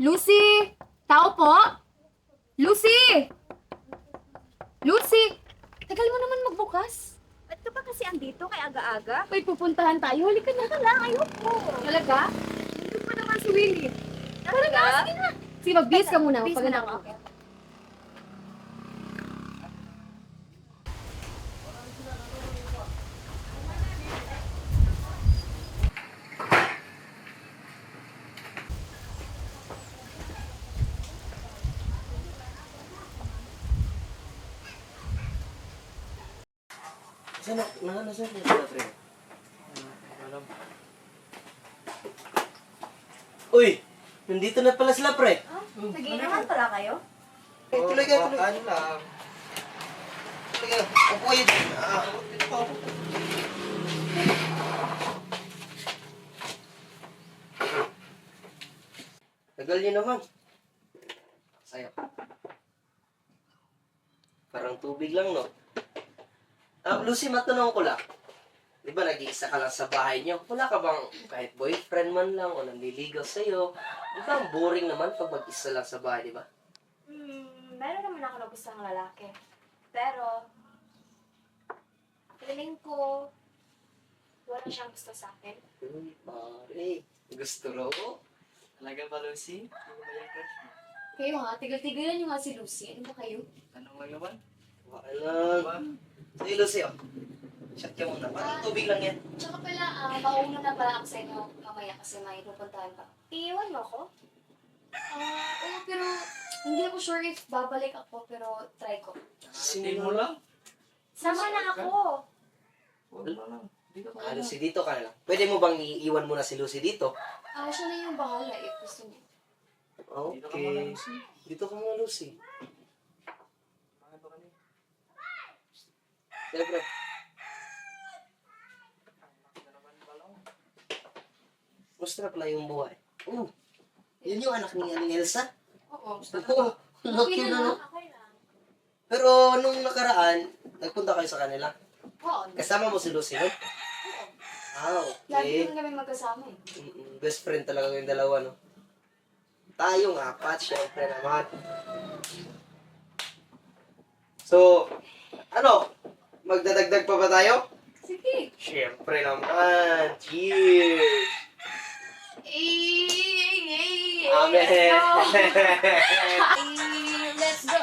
Lucy! Tao po? Lucy! Lucy! Tagal mo naman magbukas. Ba't ka pa kasi andito kay aga-aga? May pupuntahan tayo. Halika na. Teka lang, ayoko. Talaga? Nandun pa naman si Willie. Talaga? Sige na. Sige, mag-bis ka muna. Bis Magpaganda muna ka. ako. Nasaan yung sila, pre? Alam. Uy! Nandito na pala sila, pre. Nag-iinuman pala kayo? Tuloy kayo, tuloy. Ano lang? Tuloy kayo. Upo kayo. Tagal niyo naman. Sayo. Parang tubig lang, no? Lucy, matanong ko lang. Di ba nag-iisa ka lang sa bahay niyo? Wala ka bang kahit boyfriend man lang o nanliligaw sa'yo? Di ba ang boring naman pag mag-isa lang sa bahay, di ba? Meron naman ako na gustong lalaki. Pero, feeling ko, wala siyang gusto sa akin. Uy, pare. Gusto raw ko. Talaga ba, Lucy? Ano ba yung crush mo? Kayo nga, tigil-tigilan niyo nga si Lucy. Ano ba kayo? Tanong lang naman. Wala lang. Sige, Lucy, oh. Shot ka muna. Parang tubig lang yan. Tsaka pala, mauna na pala ako sa inyo mamaya kasi may pupuntahan pa. Iiwan mo ako? Oo, pero hindi ako sure if babalik ako, pero try ko. Sinin mo lang. Sama na ako. Huwag mo lang. Hindi ka pa Lucy, dito ka na lang. Pwede mo bang iiwan muna si Lucy dito? Siya na yung bahala if gusto niyo. Dito ka muna, Okay. Lucy. Dito ka muna, Lucy. Bakit ba kami? Sige, pre. Bakit naman balong? Gusto na pala yung buhay. Yun yung anak ni Aling Elsa. Oo. Oo, laki na, no? Okay lang. Pero nung nakaraan, nagpunta kayo sa kanila. Oo. Kasama mo si Lucy, no? Lagi Okay. naman kami magkasama eh. Best friend talaga yung dalawa, no? Tayong apat, syempre naman. So, ano? Magdadagdag pa ba tayo? Sige. Syempre naman. Cheers! Amen! Let's go.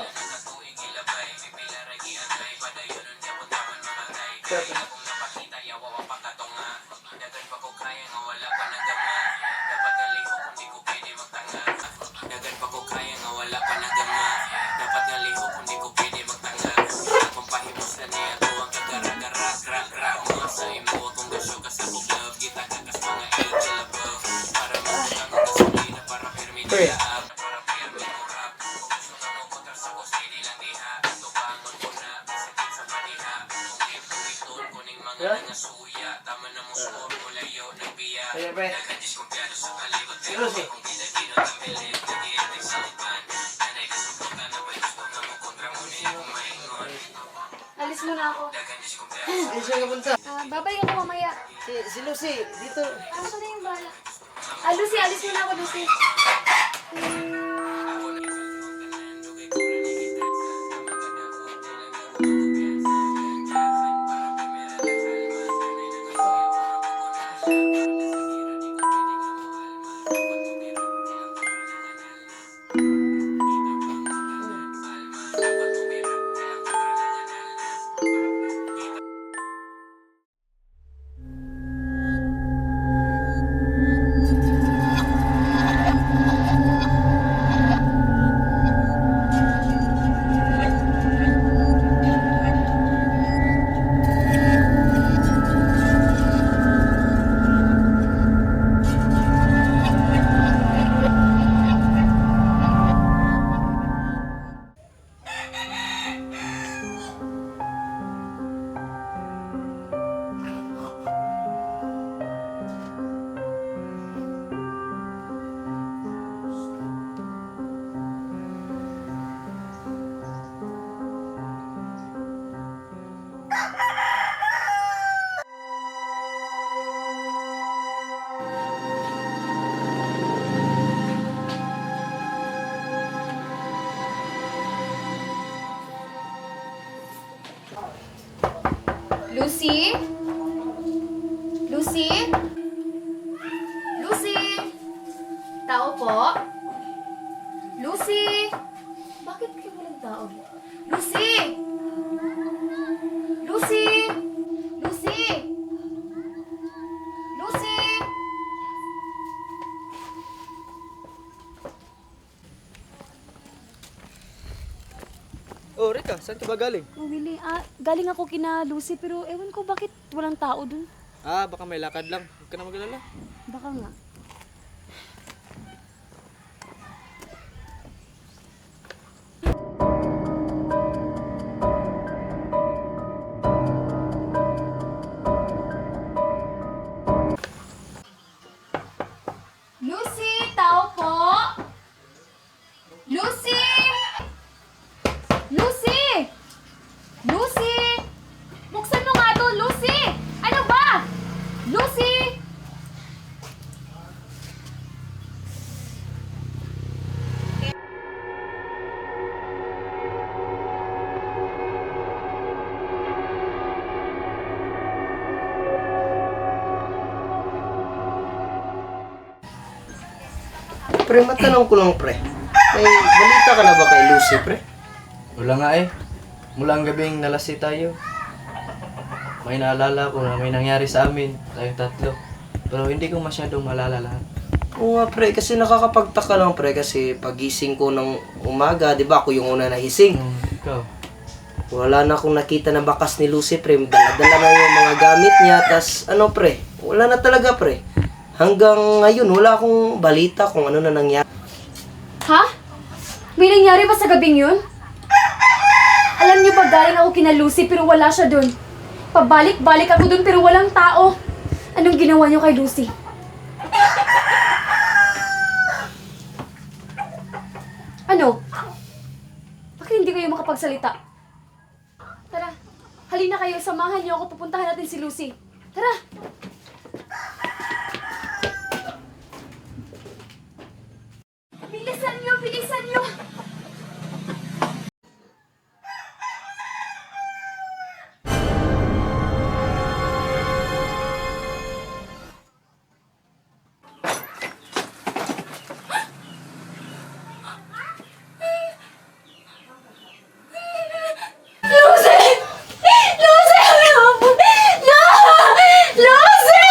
Pre. Kaya pre. Si Lucy. Alis muna ako. Ay, siya ka punta. Babalik ako mamaya. Si Lucy, dito. Siya na yung bahala. Lucy, alis muna ako, Lucy. Lucy? Lucy? Lucy? Tao po? Lucy? Bakit kayo walang tao? Lucy! Lucy! Lucy! Lucy! Oh, Rika, saan ka ba galing? Oh, Willie, galing ako kina Lucy pero ewan ko bakit walang tao dun. Baka may lakad lang. Huwag ka na mag-alala. Baka nga. Lucy! Tao po? Lucy! Lucy! Lucy! Buksan mo nga to, Lucy! Ano ba? Lucy! Pre, matanong ko lang, pre. May balita ka na ba kay Lucy, pre? Wala nga eh. Mula ang gabing nalasi tayo. May naalala ko na may nangyari sa amin, tayong tatlo. Pero hindi ko masyadong malala lahat. Oo nga, pre. Kasi nakakapagtaka lang, pre. Kasi pagising ko ng umaga, di ba? Ako yung una nahising. Ikaw? Wala na akong nakita na bakas ni Lucy, pre. Dala-dala na yung mga gamit niya. Tas, ano, pre? Wala na talaga, pre. Hanggang ngayon, wala akong balita kung ano na nangyari. Ha? May nangyari ba sa gabing yun? Alam niyo ba galing ako kina Lucy pero wala siya dun. Pabalik-balik ako dun pero walang tao. Anong ginawa niyo kay Lucy? Ano? Bakit hindi kayo makapagsalita? Tara, halina kayo, samahan niyo ako, pupuntahan natin si Lucy. Tara! Bilisan niyo! Bilisan niyo! Lucy! Lucy! No! Lucy!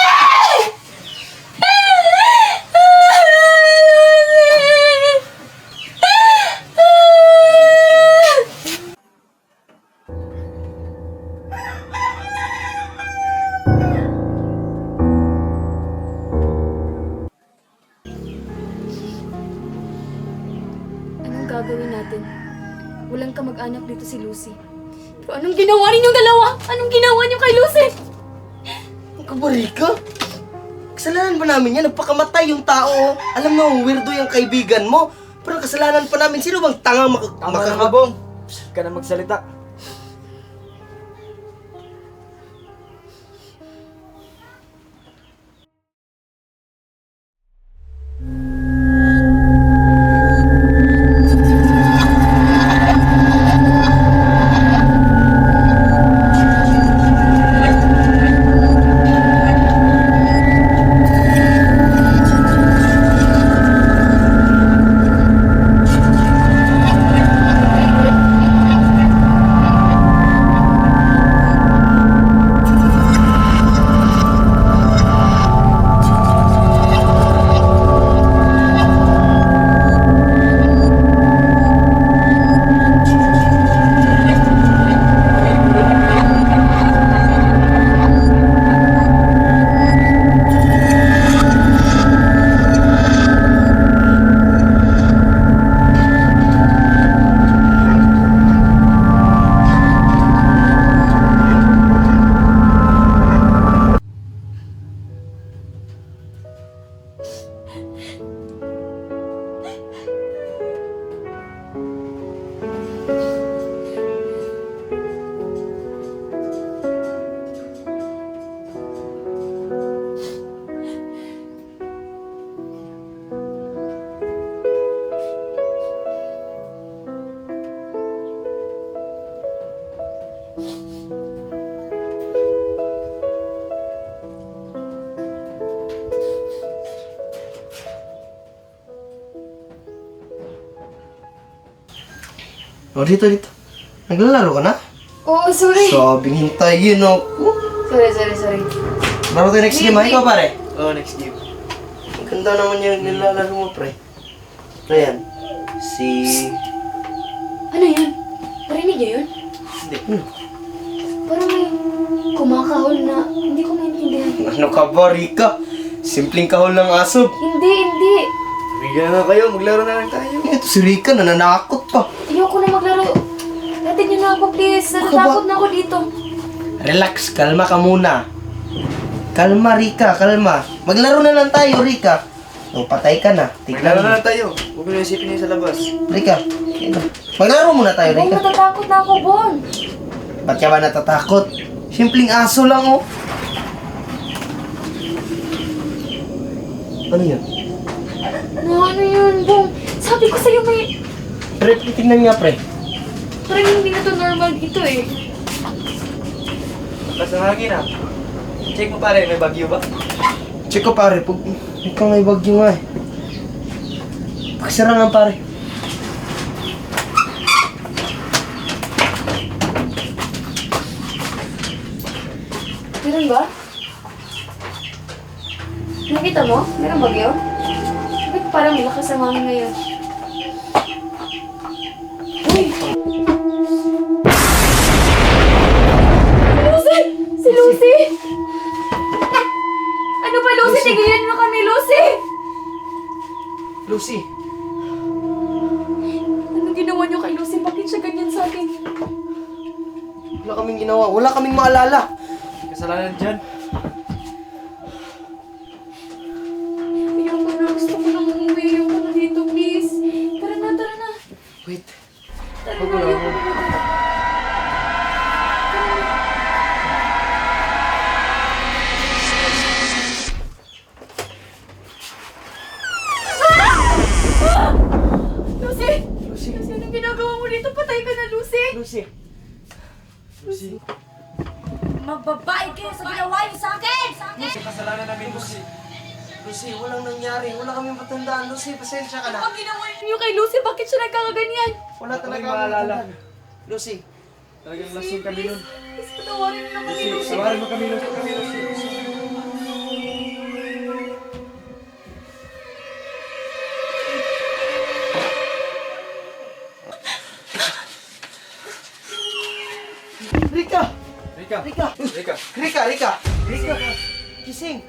Anong gagawin natin? Walang kamag-anak dito si Lucy. Pero anong ginawa ninyong dalawa? Anong ginawa niyo kay Lucy? Ang kabari ka? Kasalanan ba namin yan? Nagpakamatay yung tao. Alam mo, weirdo yung kaibigan mo. Pero kasalanan pa namin. Sino bang tangang Tama na nga, Bong. Huwag ka na magsalita. O, dito. Naglalaro ka na? Oo, sorry. Sabing hintayin ako. Sorry. Laro tayo next game, ha? Ikaw, pare. Oh, next game. Ang ganda naman yung nilalaro mo, pre. Ayan. Si... Ano yun? Narinig niyo yun? Hindi. Parang may kumakahol na hindi ko maintindihan. Ano ka ba, Rika? Simpleng kahol ng aso. Hindi. Bigyan na kayo, maglaro na lang tayo. Ito si Rika, nananakot pa. Ayoko na maglaro. Natin niyo na ako, please. Natatakot na ako dito. Relax, kalma ka muna. Kalma, Rika, kalma. Maglaro na lang tayo, Rika. O, patay ka na. Maglaro Tignan na mo. lang tayo. Huwag mo na isipin yun sa labas. Rika, ito. Maglaro muna tayo, Bon, Rika. natatakot na ako, Bon. Ba't ka ba natatakot? Simpleng aso lang, oh. Ano yun? Ano yun, Bon? Sabi ko sa'yo may... Pre, tingnan nga, pre. Parang hindi na to normal dito eh. Lakas ng hangin ah. Check mo pare, may bagyo ba? Check ko, pare. Ikaw nga ibagyo nga, eh. Pakisara nga, pare. Meron ba? Nakita mo? Meron bagyo? Bakit parang malakas ang hangin ngayon? Uy! Lucy! Si Lucy! Ano ba, Lucy? Tigilan mo kami, Lucy! Lucy. Ano ginawa niyo kay Lucy? Bakit siya ganyan sa akin? Wala kaming ginawa. Wala kaming maalala. Kasalanan dyan. Ayoko na. Gusto ko nang umuwi. Ayoko na dito, please. Tara na. Wait. Tara Huwag na, na, ayoko huwag. na. Lucy! Lucy. Lucy, anong ginagawa mo dito? Patay ka na, Lucy! Lucy. Lucy. Magbabayad kayo sa ginawa niyo sa akin! Lucy, kasalanan namin, Lucy. Lucy, walang nangyari. Wala kaming matandaan. Lucy, pasensya ka na. Ang ginawa niyo kay Lucy? Bakit siya nagkakaganyan? Wala talaga kaming kaming maalala. matandaan. Lucy. Talagang lasing kami nun. Please, patawarin mo na kami, Lucy, Lucy. tawarin mo kami, Lucy. Rika! Rika. Rika! Rika. Rika! Rika! Gising!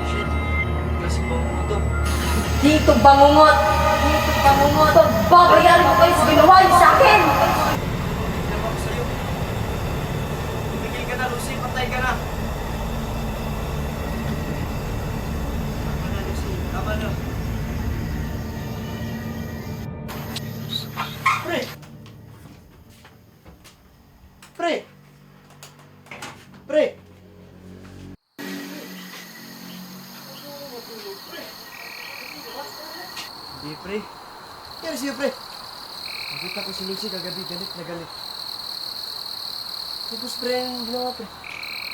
Shit. Klaseng bango mo to. Dito bangungot! Babayaran ko kayo sa ginawa niyo sa akin! Ginawa ko sa'yo. Tumigil ka na, Lucy. Patay ka na. Tama na, Lucy. Tama na. Pre! Pre! Pre! Hindi, pre. Yan siya, pre. Nakita ko si Lucy kagabi. Galit na galit. Tapos, pre, ang ginawa, pre.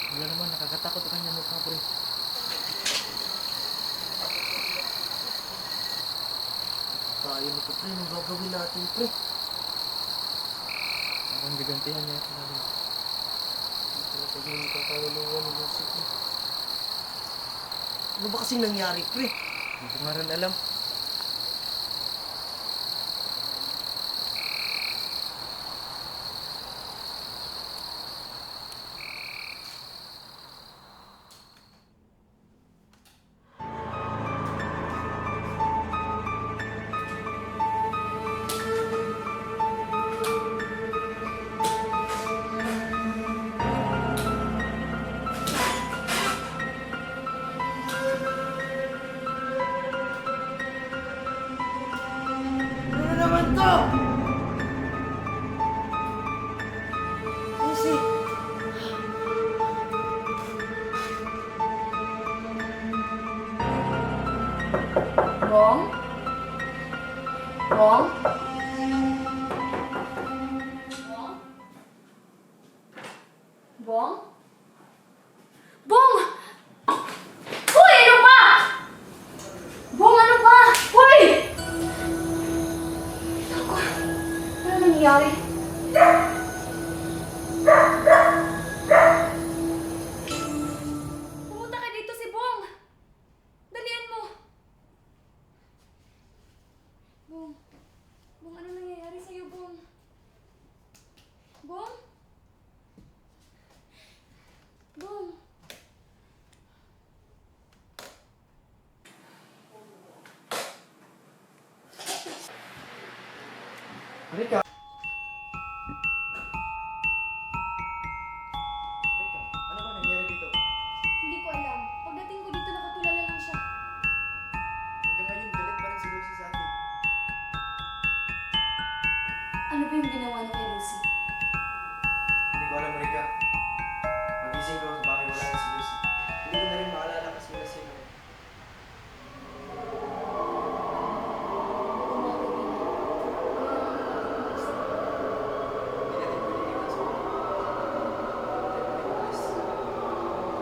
Wala naman, nakakatakot ang kanya mukha, pre. Tayo nito, pre. Anong gagawin natin, pre? Parang bigantihan niya ako namin. Talaga yung kakaliluwa ni Lucy, pre. Ano ba kasing nangyari, pre? Hindi ko nga rin alam. Ano na naman to? Lucy! Bong? Bong? Bong? Bong! Uy, ano ba? Bong, ano ba? Uy! Ako, ano nangyayari? Pumunta ka dito si Bong! Dalian mo! Bong, Bong, ano nangyayari sa'yo, Bong? Bong? Bong? Rika! Rika, ano ba nangyari dito? Hindi ko alam. Pagdating ko dito, nakatulala lang siya. Hanggang ngayon, galit pa rin si Lucy sa atin. Ano ba yung ginawa niya kay Lucy? Hindi ko alam, Rika. Magising ko sa bahay, wala na si Lucy. Hindi ko na rin maalala kasi wala sila. Hindi natin pwede iwan sa bahay.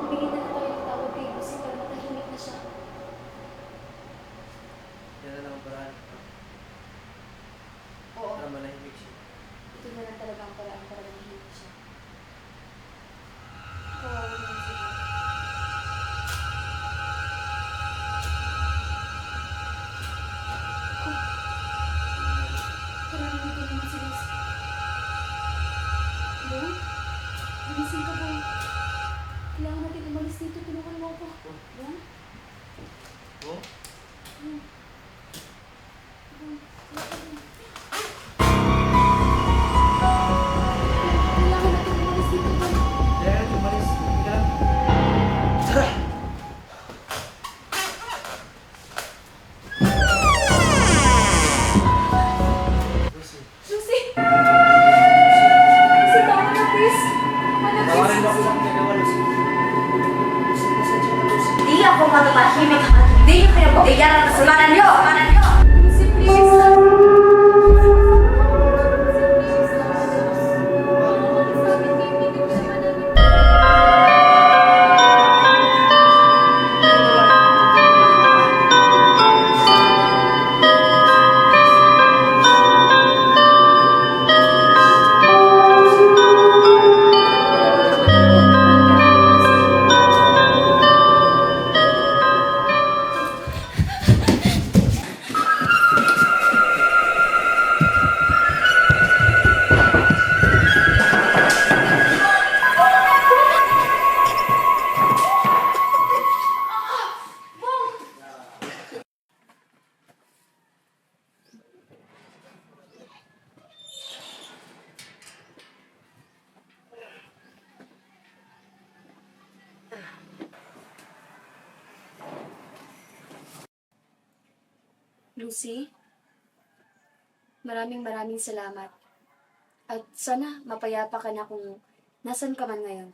Bigyan na lang tayo ng tawag kay Lucy para matahimik na siya. Yan na lang ang paraan. Oo, Para manahimik siya. ito na lang talaga ang paraan para matahimik siya. Kawawa naman si Lucy. Narinig ko naman si Lucy. Bong? Gumising ka, Bong. Kailangan natin umalis dito. Tulungan mo ako. Bong? Oh? Bong? Bong? Kailangan natin umalis dito, Bong. Kaya natin umalis. Hindi ka lang. Tara! Lucy. Lucy! Lucy, tama na, please. Ano, Tawarin mo please? ako sa nagawa, Lucy. Hindi ako matutahimik hanggang hindi niyo pinagbigyan ang kasalanan niyo! Lucy, please. Lucy, maraming salamat. At sana mapayapa ka na kung nasan ka man ngayon.